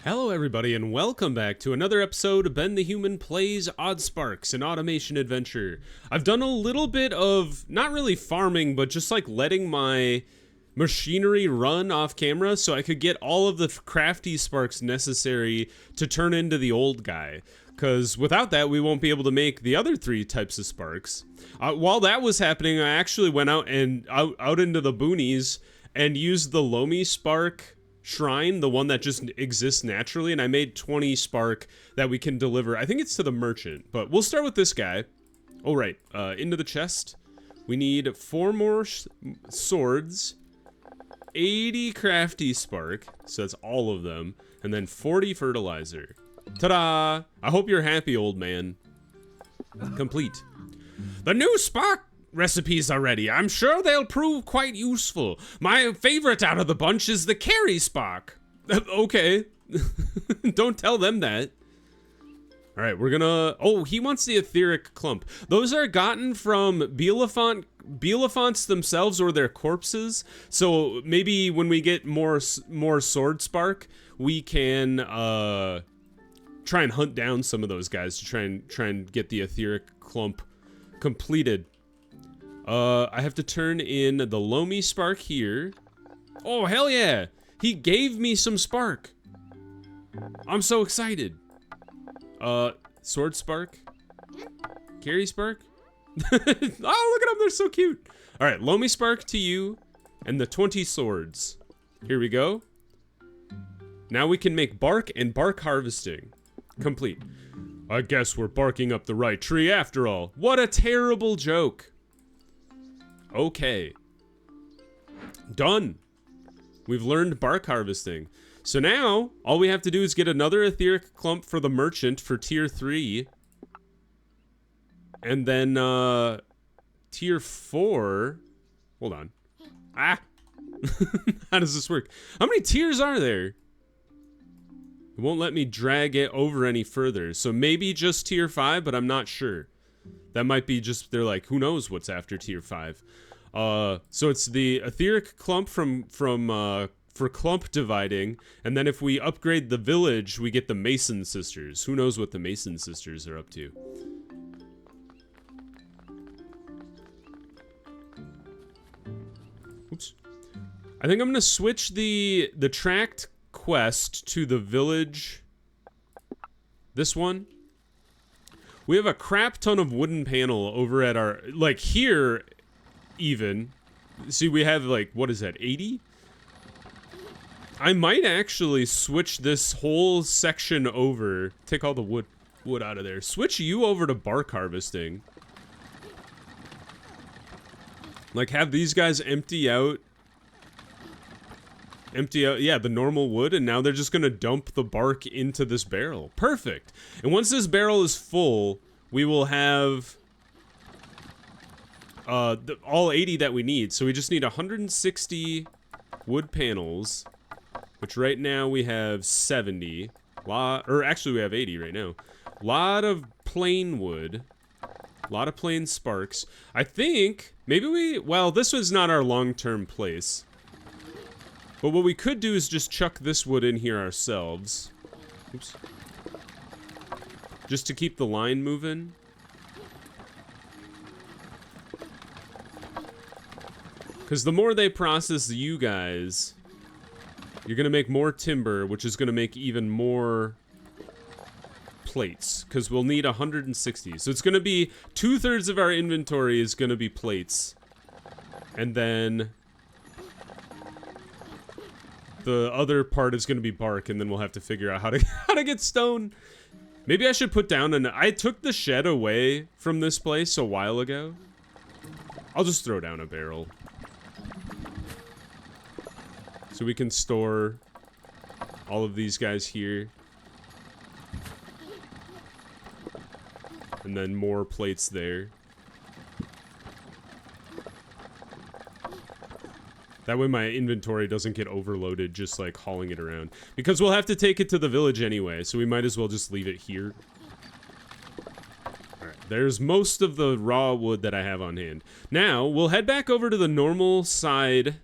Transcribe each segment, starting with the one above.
Hello everybody and welcome back to another episode of Ben the Human Plays Oddsparks, an automation adventure. I've done a little bit of, not really farming, but just like letting my machinery run off camera so I could get all of the crafty sparks necessary to turn into the old guy. Because without that, we won't be able to make the other three types of sparks. While that was happening, I actually went out into the boonies and used the Lomi spark shrine, the one that just exists naturally, and I made 20 spark that we can deliver. I think it's to the merchant, but we'll start with this guy. Oh, right. Into the chest. We need 4 more swords, 80 crafty spark, so that's all of them, and then 40 fertilizer. Ta-da! I hope you're happy, old man. Complete. The new spark recipes are ready. I'm sure they'll prove quite useful. My favorite out of the bunch is the carry spark. Okay. Don't tell them that. All right, we're gonna... Oh, he wants the etheric clump. Those are gotten from Bielefonts themselves or their corpses. So maybe when we get more sword spark, we can try and hunt down some of those guys to try and get the etheric clump completed. I have to turn in the Lomi spark here. Oh, hell yeah! He gave me some spark. I'm so excited. Sword spark? Carry spark? Oh, look at them, they're so cute. All right, Lomi spark to you, and the 20 swords. Here we go. Now we can make bark and bark harvesting. Complete. I guess we're barking up the right tree after all. What a terrible joke. Okay. Done. We've learned bark harvesting. So now, all we have to do is get another etheric clump for the merchant for tier 3. And then, tier 4... Hold on. Ah! How does this work? How many tiers are there? It won't let me drag it over any further. So maybe just tier 5, but I'm not sure. That might be just, they're like, who knows what's after tier 5. So it's the etheric clump for clump dividing, and then if we upgrade the village, we get the Mason Sisters. Who knows what the Mason Sisters are up to? Oops. I think I'm gonna switch the tracked quest to the village. This one. We have a crap ton of wooden panel over at our, like here even. See, we have like, what is that, 80? I might actually switch this whole section over, take all the wood out of there. Switch you over to bark harvesting. Like have these guys empty out, yeah, the normal wood, and now they're just gonna dump the bark into this barrel. Perfect. And once this barrel is full, we will have all 80 that we need. So we just need 160 wood panels, which right now we have 70. Or actually we have 80 right now. Lot of plain wood. A lot of plain sparks. I think maybe well, this was not our long-term place. But what we could do is just chuck this wood in here ourselves. Oops. Just to keep the line moving. Because the more they process you guys, you're going to make more timber, which is going to make even more plates. Because we'll need 160. So it's going to be 2/3 of our inventory is going to be plates. And then the other part is going to be bark, and then we'll have to figure out how to get stone. Maybe I should put down I took the shed away from this place a while ago. I'll just throw down a barrel. So we can store all of these guys here. And then more plates there. That way my inventory doesn't get overloaded just like hauling it around. Because we'll have to take it to the village anyway, so we might as well just leave it here. Alright, there's most of the raw wood that I have on hand. Now, we'll head back over to the normal side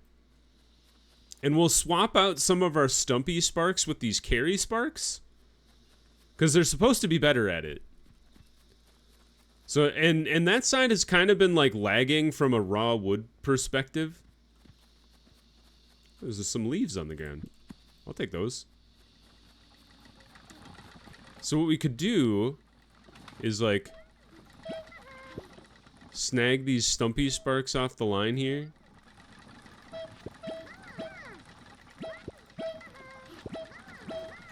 And we'll swap out some of our stumpy sparks with these carry sparks, because they're supposed to be better at it. So, and that side has kind of been like lagging from a raw wood perspective. There's some leaves on the ground. I'll take those. So what we could do is like snag these stumpy sparks off the line here.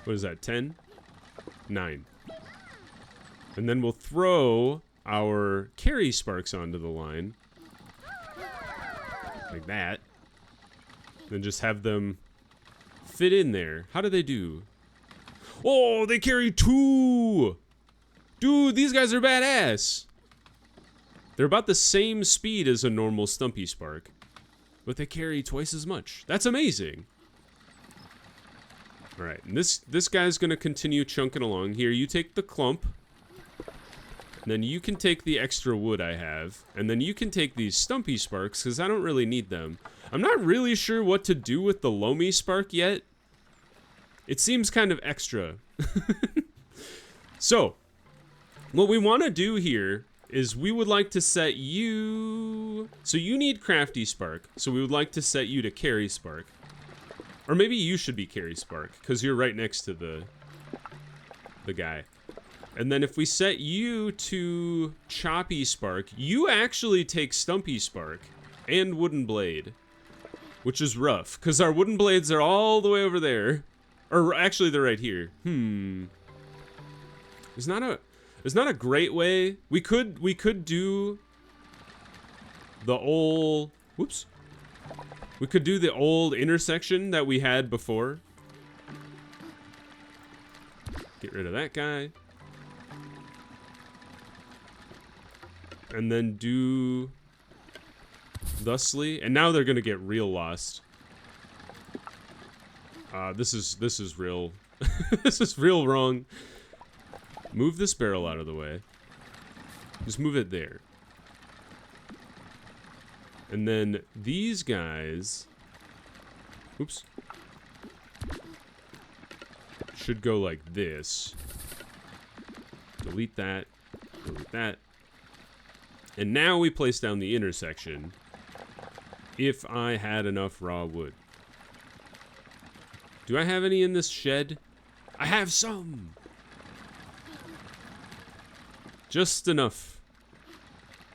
What is that, 10? 9. And then we'll throw our carry sparks onto the line. Like that. Then just have them fit in there. How do they do? Oh, they carry 2! Dude, these guys are badass! They're about the same speed as a normal stumpy spark, but they carry twice as much. That's amazing! Alright, and this guy's gonna continue chunking along. Here, you take the clump. And then you can take the extra wood I have. And then you can take these stumpy sparks, because I don't really need them. I'm not really sure what to do with the loamy spark yet. It seems kind of extra. So, what we want to do here is we would like to set you... So you need crafty spark, so we would like to set you to carry spark. Or maybe you should be carry spark, because you're right next to the guy. And then if we set you to choppy spark, you actually take stumpy spark and wooden blade, which is rough, because our wooden blades are all the way over there. Or actually, they're right here. There's not a great way. We could do the old... Whoops. We could do the old intersection that we had before. Get rid of that guy. And then do thusly. And now they're gonna get real lost. This is real. This is real wrong. Move this barrel out of the way. Just move it there. And then these guys... Oops. Should go like this. Delete that. Delete that. And now we place down the intersection. If I had enough raw wood. Do I have any in this shed? I have some! Just enough.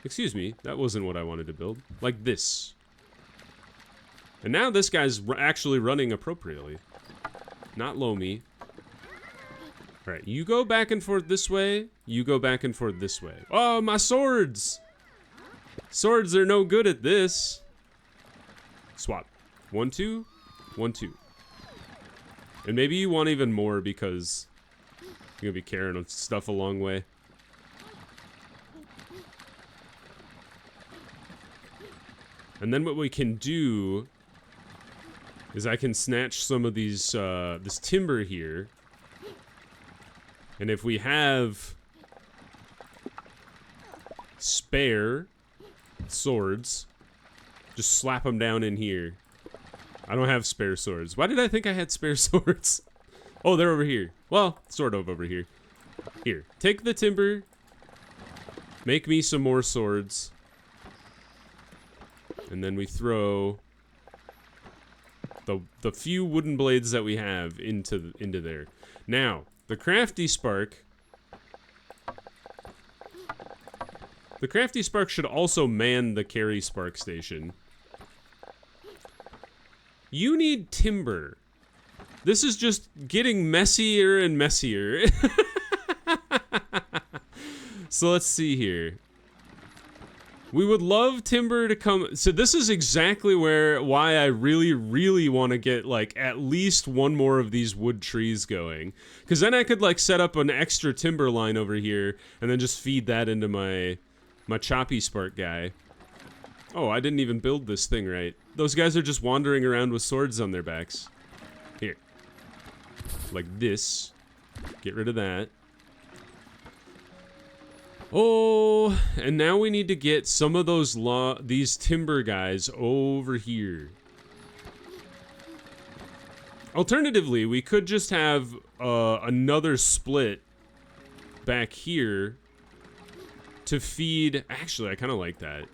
Excuse me, that wasn't what I wanted to build. Like this. And now this guy's actually running appropriately. Not loamy. Alright, you go back and forth this way. You go back and forth this way. Oh, my swords! Swords are no good at this. Swap. 1, 2. 1, 2. And maybe you want even more because you're gonna be carrying stuff a long way. And then what we can do is I can snatch some of these, this timber here. And if we have spare swords, just slap them down in here. I don't have spare swords. Why did I think I had spare swords? Oh, they're over here. Well, sort of over here. Here, take the timber. Make me some more swords. And then we throw the few wooden blades that we have into there. Now, the crafty spark. The crafty spark should also man the carry spark station. You need timber. This is just getting messier and messier. So let's see here. We would love timber to come. So this is exactly why I really, really want to get like at least one more of these wood trees going. Because then I could like set up an extra timber line over here and then just feed that into my choppy spark guy. Oh, I didn't even build this thing right. Those guys are just wandering around with swords on their backs. Here. Like this. Get rid of that. Oh, and now we need to get some of these timber guys over here. Alternatively, we could just have another split back here to feed... Actually, I kind of like that.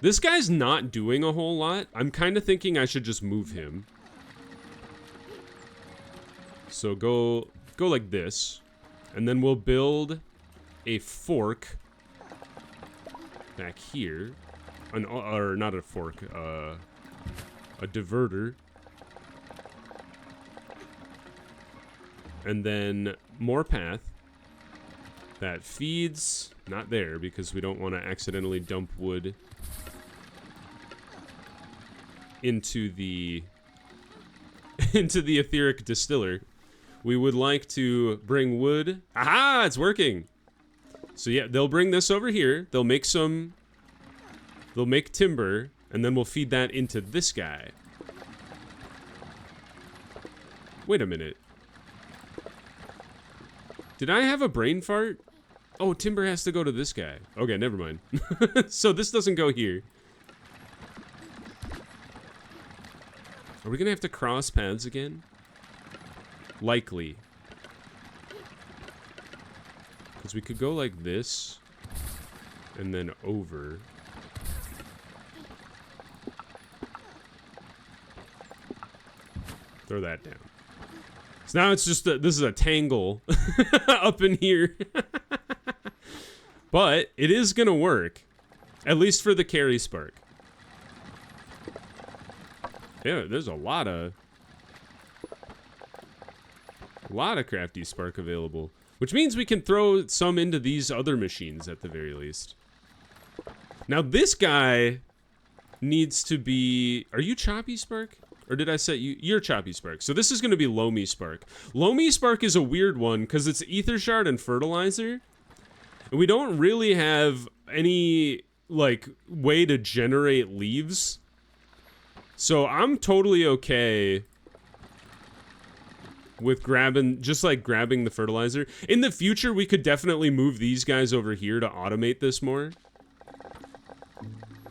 This guy's not doing a whole lot. I'm kind of thinking I should just move him. So go like this. And then we'll build a fork back here. Or not a fork, a diverter. And then more path that feeds, not there because we don't want to accidentally dump wood into the into the etheric distiller. We would like to bring wood. Aha, it's working. So yeah, they'll bring this over here. They'll make timber, and then we'll feed that into this guy. Wait a minute. Did I have a brain fart? Oh, timber has to go to this guy. Okay, never mind. So this doesn't go here. Are we gonna have to cross paths again? Likely. Because we could go like this, and then over. Throw that down. So now it's just this is a tangle up in here. But it is gonna work. At least for the carry spark. Yeah, there's a lot of crafty spark available. Which means we can throw some into these other machines at the very least. Now this guy needs to be... Are you choppy spark? Or did I set you? You're choppy spark. So this is going to be loamy spark. Loamy spark is a weird one because it's ether shard and fertilizer. And we don't really have any like way to generate leaves. So I'm totally okay with grabbing the fertilizer. In the future, we could definitely move these guys over here to automate this more.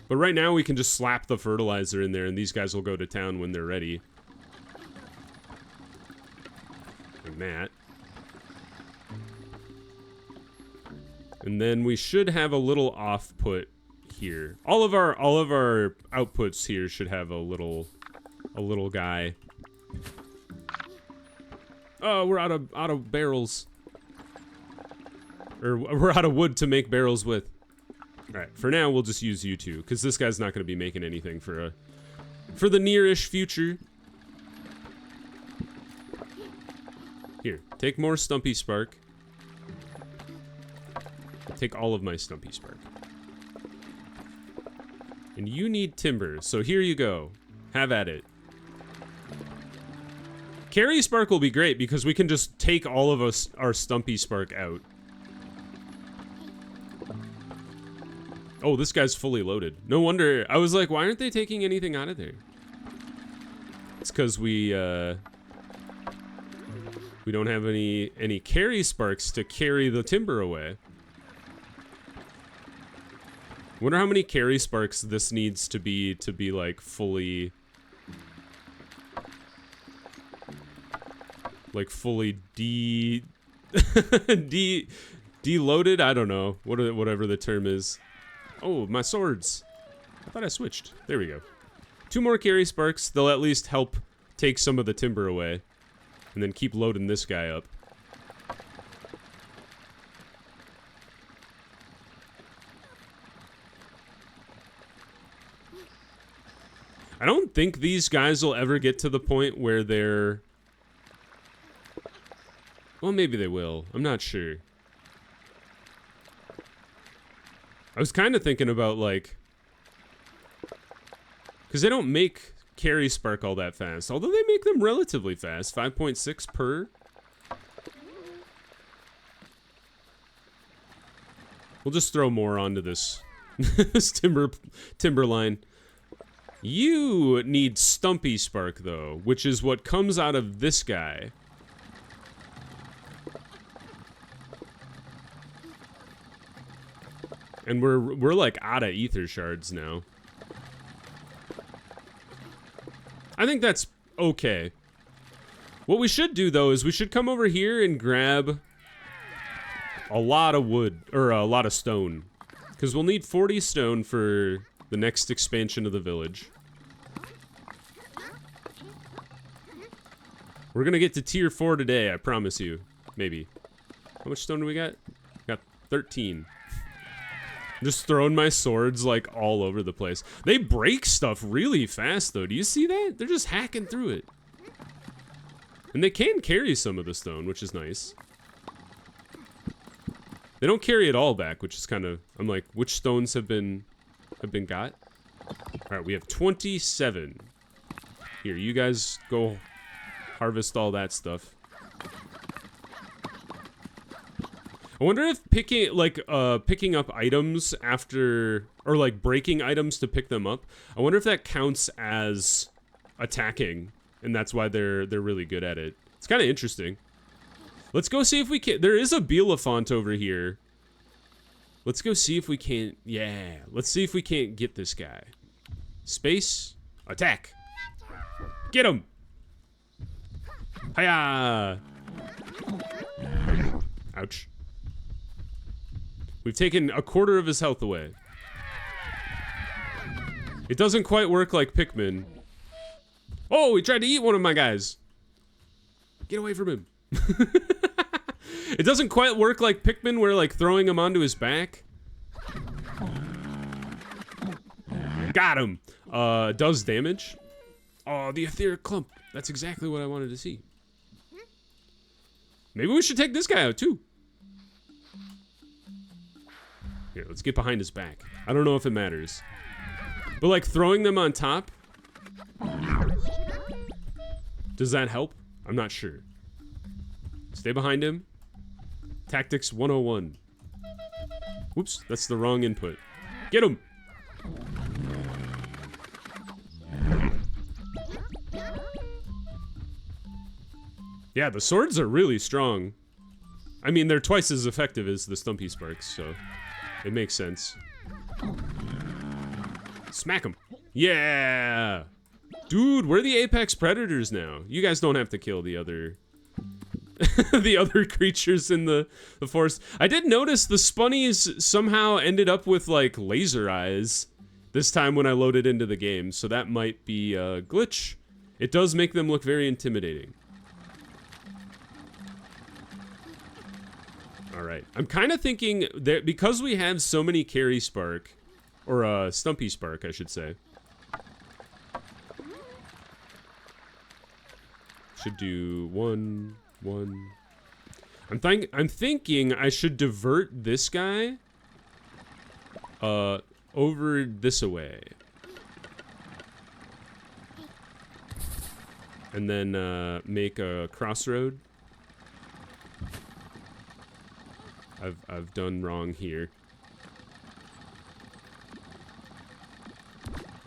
But right now, we can just slap the fertilizer in there, and these guys will go to town when they're ready. Like that. And then we should have a little off-put here. All of our outputs here should have a little guy. Oh, we're out of barrels. Or we're out of wood to make barrels with. Alright, for now we'll just use you two, because this guy's not going to be making anything for the near-ish future. Here, take more Stumpy Spark. Take all of my Stumpy Spark. And you need timber, so here you go. Have at it. Carry Spark will be great, because we can just take all of our Stumpy Spark out. Oh, this guy's fully loaded. No wonder. I was like, why aren't they taking anything out of there? It's because we don't have any carry sparks to carry the timber away. Wonder how many carry sparks this needs to be like fully deloaded. I don't know whatever the term is. Oh, my swords. I thought I switched. There we go. 2 more carry sparks. They'll at least help take some of the timber away. And then keep loading this guy up. I don't think these guys will ever get to the point where they're... Well, maybe they will. I'm not sure. I was kind of thinking about, like... Because they don't make carry spark all that fast. Although they make them relatively fast. 5.6 per. We'll just throw more onto this, this timber line. You need Stumpy Spark, though. Which is what comes out of this guy. And we're like out of ether shards now. I think that's okay. What we should do, though, is we should come over here and grab a lot of wood, or a lot of stone. Because we'll need 40 stone for the next expansion of the village. We're gonna get to tier 4 today, I promise you. Maybe. How much stone do we got? Got 13. Just throwing my swords, like, all over the place. They break stuff really fast, though. Do you see that? They're just hacking through it. And they can carry some of the stone, which is nice. They don't carry it all back, which is kind of... I'm like, which stones have been got? Alright, we have 27. Here, you guys go harvest all that stuff. I wonder if picking up items after, or like breaking items to pick them up, I wonder if that counts as attacking, and that's why they're really good at it. It's kind of interesting. Let's go see if we can. There is a Bielefant over here. Let's go see if we can't. Yeah, let's see if we can't get this guy. Space, attack. Get him. Hiya. Ouch. We've taken a quarter of his health away. It doesn't quite work like Pikmin. Oh, he tried to eat one of my guys. Get away from him. It doesn't quite work like Pikmin, where like throwing him onto his back. Got him. Does damage. Oh, the etheric clump. That's exactly what I wanted to see. Maybe we should take this guy out too. Here, let's get behind his back. I don't know if it matters. But like throwing them on top. Does that help? I'm not sure. Stay behind him. Tactics 101. Whoops, that's the wrong input. Get him! Yeah, the swords are really strong. I mean, they're twice as effective as the Stumpy Sparks, so it makes sense. Smack him. Yeah! Dude, we're the apex predators now. You guys don't have to kill the other... the other creatures in the forest. I did notice the spunnies somehow ended up with, like, laser eyes this time when I loaded into the game, so that might be a glitch. It does make them look very intimidating. Alright, I'm kind of thinking that because we have so many carry spark, or Stumpy Spark, I should say. Should do one. I'm thinking I should divert this guy over this way. And then make a crossroad. I've done wrong here.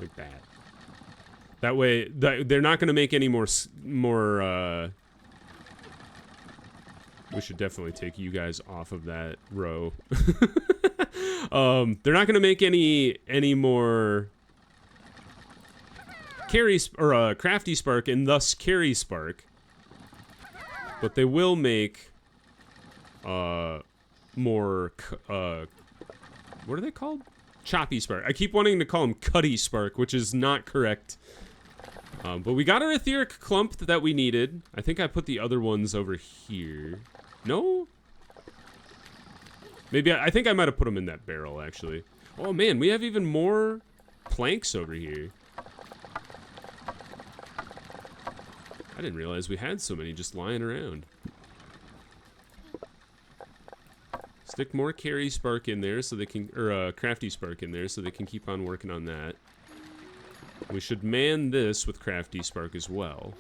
Like that. That way, they're not going to make any more. We should definitely take you guys off of that row. They're not going to make any more carry or crafty spark and thus carry spark, but they will make more. What are they called? Choppy spark. I keep wanting to call them cutty spark, which is not correct. But we got our etheric clump that we needed. I think I put the other ones over here. No? Maybe I think I might have put them in that barrel, actually. Oh man, we have even more planks over here. I didn't realize we had so many just lying around. Stick more carry spark in there so they can, or crafty spark in there so they can keep on working on that. We should man this with crafty spark as well.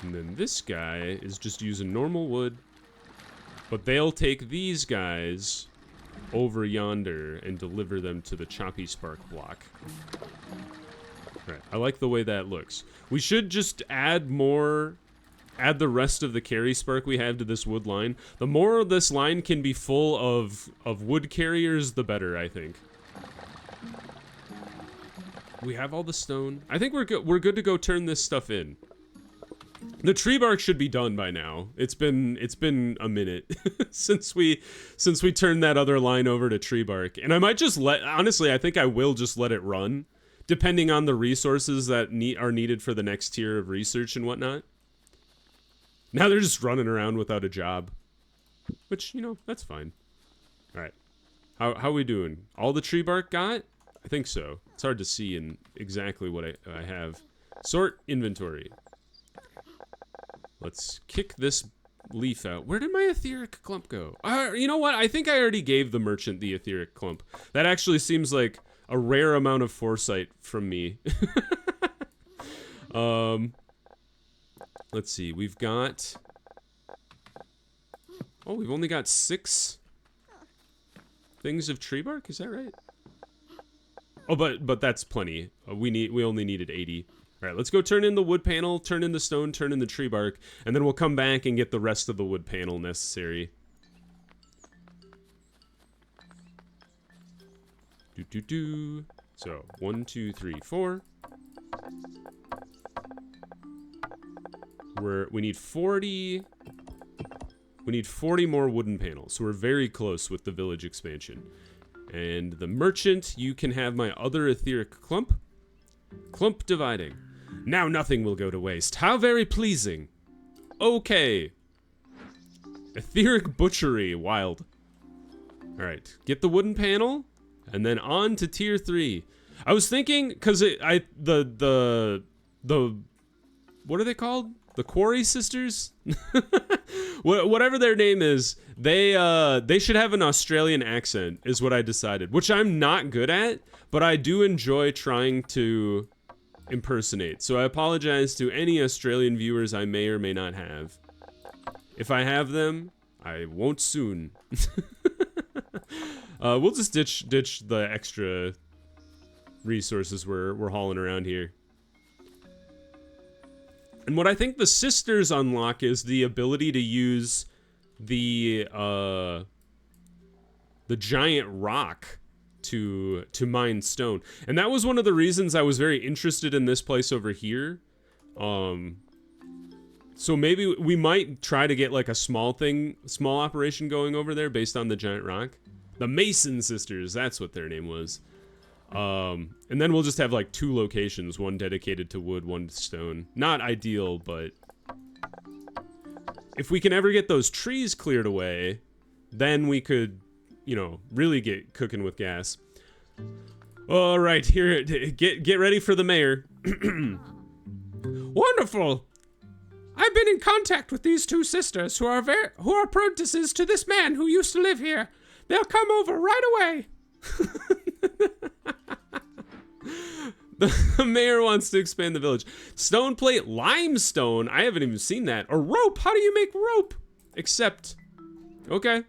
And then this guy is just using normal wood, but they'll take these guys over yonder and deliver them to the choppy spark block. Alright, I like the way that looks. We should just add the rest of the carry spark we have to this wood line. The more this line can be full of wood carriers, the better, I think. We have all the stone. I think we're good. We're good to go turn this stuff in. The tree bark should be done by now. It's been a minute since we turned that other line over to tree bark. And I might just honestly, I think I will just let it run, depending on the resources that are needed for the next tier of research and whatnot. Now they're just running around without a job, which, you know, that's fine. All right. How we doing? All the tree bark got? I think so. It's hard to see in exactly what I have. Sort inventory. Let's kick this leaf out. Where did my etheric clump go? You know what? I think I already gave the merchant the etheric clump. That actually seems like a rare amount of foresight from me. Let's see. We've got... Oh, we've only got 6 things of tree bark. Is that right? Oh, but that's plenty. We only needed 80. All right, let's go turn in the wood panel, turn in the stone, turn in the tree bark, and then we'll come back and get the rest of the wood panel necessary. So 1, 2, 3, 4. We need 40. We need 40 more wooden panels, so we're very close with the village expansion. And the merchant, you can have my other etheric clump. Clump dividing. Now nothing will go to waste. How very pleasing. Okay. Etheric butchery, wild. All right, get the wooden panel, and then on to tier 3. I was thinking, cause the what are they called? The Quarry Sisters? Whatever their name is, they should have an Australian accent, is what I decided. Which I'm not good at, but I do enjoy trying to impersonate. So I apologize to any Australian viewers I may or may not have. If I have them, I won't soon. We'll just ditch the extra resources we're hauling around here. And what I think the sisters unlock is the ability to use the giant rock to mine stone. And that was one of the reasons I was very interested in this place over here. So maybe we might try to get like a small operation going over there based on the giant rock. The Mason sisters, that's what their name was. And then we'll just have like 2 locations, one dedicated to wood, one to stone. Not ideal, but if we can ever get those trees cleared away, then we could, you know, really get cooking with gas. All right, here, get ready for the mayor. Wonderful. I've been in contact with these 2 sisters who are apprentices to this man who used to live here. They'll come over right away. The mayor wants to expand the village. Stone plate, limestone. I haven't even seen that. Or rope. How do you make rope? Except, okay.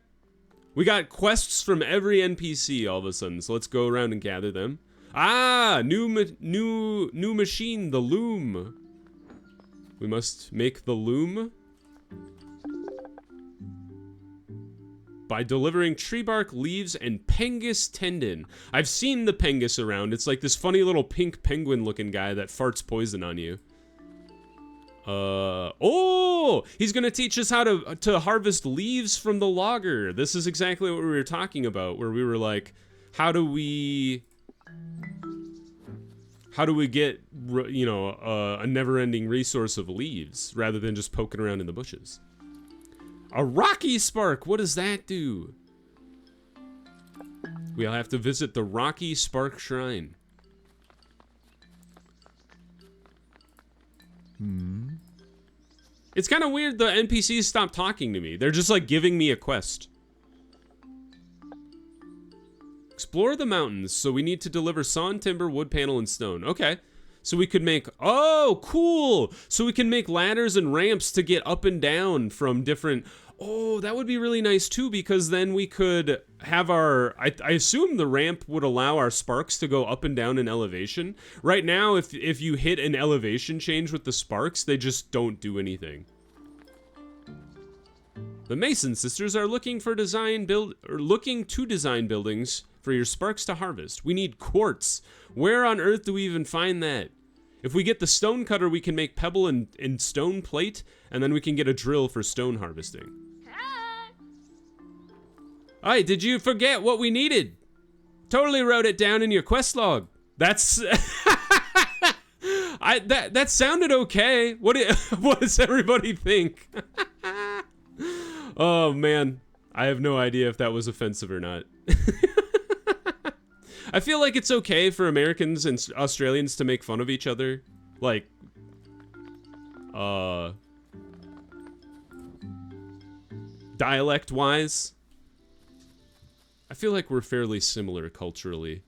We got quests from every NPC all of a sudden, so let's go around and gather them. Ah, new machine, the loom. We must make the loom by delivering tree bark, leaves, and pengus tendon. I've seen the pengus around. It's like this funny little pink penguin looking guy that farts poison on you. Oh, he's gonna teach us how to harvest leaves from the logger. This is exactly what we were talking about, where we were like, how do we get, you know, a never-ending resource of leaves rather than just poking around in the bushes? A rocky spark, what does that do? We'll have to visit the Rocky Spark Shrine. It's kind of weird the NPCs stopped talking to me. They're just like giving me a quest. Explore the mountains. So we need to deliver sawn timber, wood panel, and stone. Okay. So we could make, oh, cool. So we can make ladders and ramps to get up and down from different, oh, that would be really nice too, because then we could have our, I assume the ramp would allow our sparks to go up and down in elevation. Right now, if you hit an elevation change with the sparks, they just don't do anything. The Mason sisters are looking to design buildings for your sparks to harvest. We need quartz. Where on earth do we even find that? If we get the stone cutter, we can make pebble and stone plate, and then we can get a drill for stone harvesting. Alright, did you forget what we needed? Totally wrote it down in your quest log. That's... that sounded okay. What does everybody think? Oh, man. I have no idea if that was offensive or not. I feel like it's okay for Americans and Australians to make fun of each other. Like, dialect-wise. I feel like we're fairly similar culturally.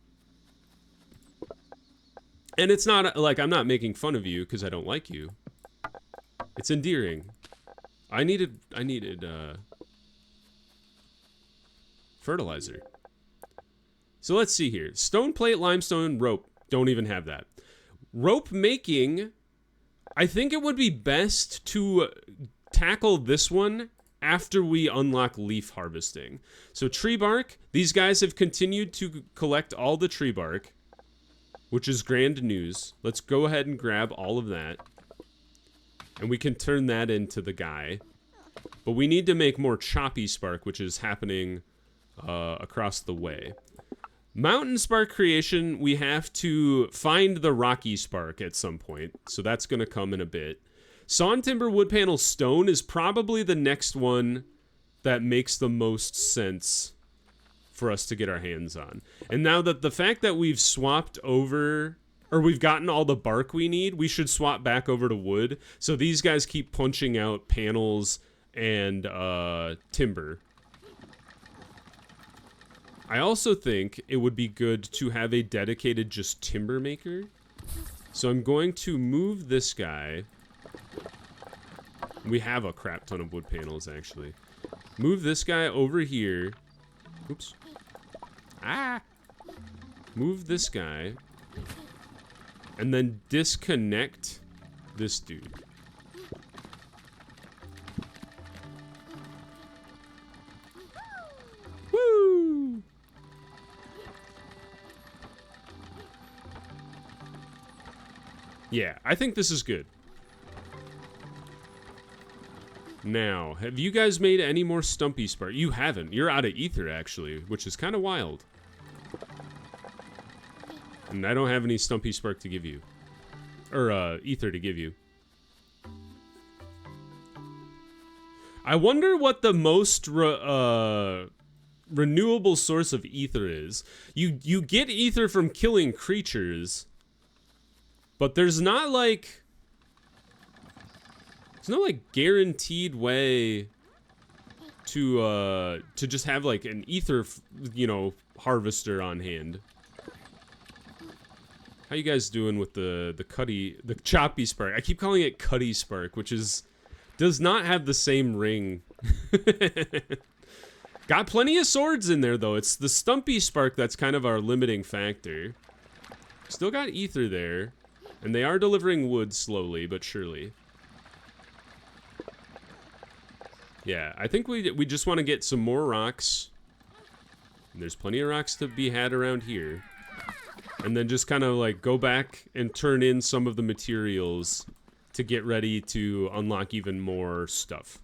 And it's not, like, I'm not making fun of you because I don't like you. It's endearing. I needed, fertilizer. So let's see here. Stone plate, limestone, rope. Don't even have that. Rope making, I think it would be best to tackle this one after we unlock leaf harvesting. So tree bark, these guys have continued to collect all the tree bark, which is grand news. Let's go ahead and grab all of that. And we can turn that into the guy. But we need to make more choppy spark, which is happening across the way. Mountain spark creation, we have to find the rocky spark at some point. So that's going to come in a bit. Sawn timber, wood panel, stone is probably the next one that makes the most sense for us to get our hands on. And now that the fact that we've swapped over, or we've gotten all the bark we need, we should swap back over to wood. So these guys keep punching out panels and timber. I also think it would be good to have a dedicated just timber maker. So I'm going to move this guy. We have a crap ton of wood panels, actually. Move this guy over here. Oops. Ah! Move this guy. And then disconnect this dude. Woo! Yeah, I think this is good. Now, have you guys made any more stumpy spark? You haven't. You're out of ether, actually, which is kind of wild. And I don't have any stumpy spark to give you. Or, ether to give you. I wonder what the most renewable source of ether is. You get ether from killing creatures, but there's not like... There's no, like, guaranteed way to just have, like, an ether, you know, harvester on hand. How you guys doing with the choppy spark? I keep calling it cutty spark, which does not have the same ring. Got plenty of swords in there, though. It's the stumpy spark that's kind of our limiting factor. Still got ether there, and they are delivering wood slowly but surely. Yeah, I think we just want to get some more rocks. And there's plenty of rocks to be had around here. And then just kind of like go back and turn in some of the materials to get ready to unlock even more stuff.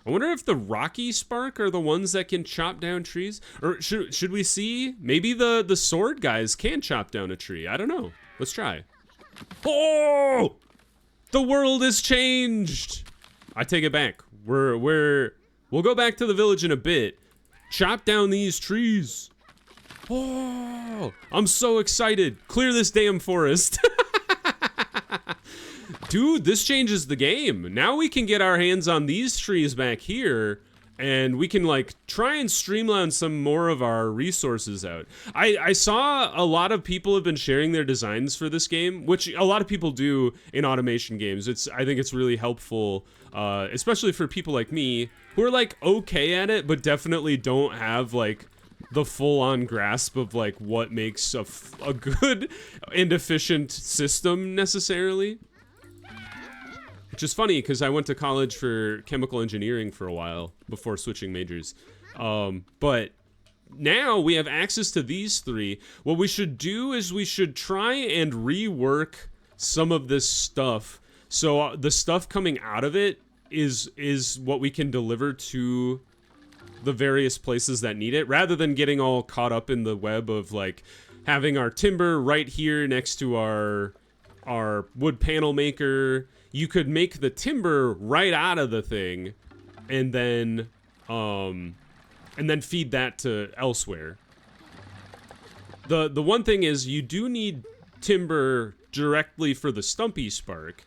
I wonder if the rocky spark are the ones that can chop down trees? Or should we see? Maybe the sword guys can chop down a tree. I don't know. Let's try. Oh! The world has changed. I take it back. We'll go back to the village in a bit. Chop down these trees. Oh, I'm so excited. Clear this damn forest. Dude, this changes the game. Now we can get our hands on these trees back here, and we can like try and streamline some more of our resources out. I saw a lot of people have been sharing their designs for this game, which a lot of people do in automation games. I think it's really helpful, especially for people like me who are like okay at it, but definitely don't have like the full-on grasp of like what makes a good and efficient system necessarily. Which is funny because I went to college for chemical engineering for a while before switching majors. But now we have access to these 3. What we should do is we should try and rework some of this stuff. So the stuff coming out of it is what we can deliver to the various places that need it, rather than getting all caught up in the web of like having our timber right here next to our wood panel maker. You could make the timber right out of the thing and then feed that to elsewhere. The one thing is you do need timber directly for the stumpy spark.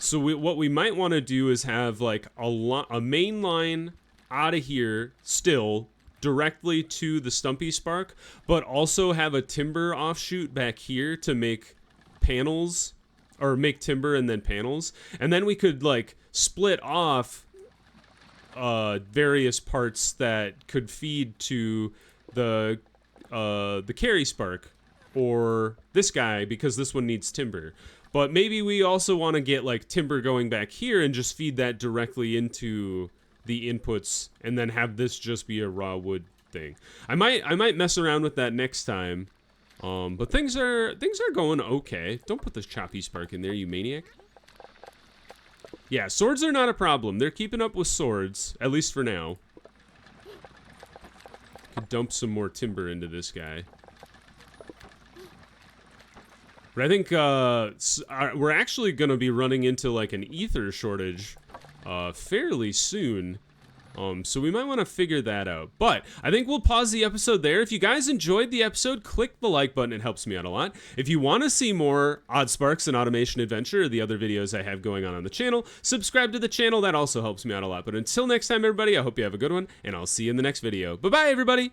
So what we might want to do is have like a main line out of here still directly to the stumpy spark, but also have a timber offshoot back here to make panels, or make timber and then panels. And then we could like split off various parts that could feed to the carry spark or this guy, because this one needs timber. But maybe we also want to get like timber going back here and just feed that directly into the inputs, and then have this just be a raw wood thing. I might mess around with that next time. But things are going okay. Don't put this choppy spark in there, you maniac. Yeah, swords are not a problem. They're keeping up with swords, at least for now. Could dump some more timber into this guy. But I think we're actually going to be running into like an ether shortage fairly soon. So we might want to figure that out. But I think we'll pause the episode there. If you guys enjoyed the episode, click the like button. It helps me out a lot. If you want to see more Oddsparks and Automation Adventure, or the other videos I have going on the channel, subscribe to the channel. That also helps me out a lot. But until next time, everybody, I hope you have a good one, and I'll see you in the next video. Bye-bye, everybody!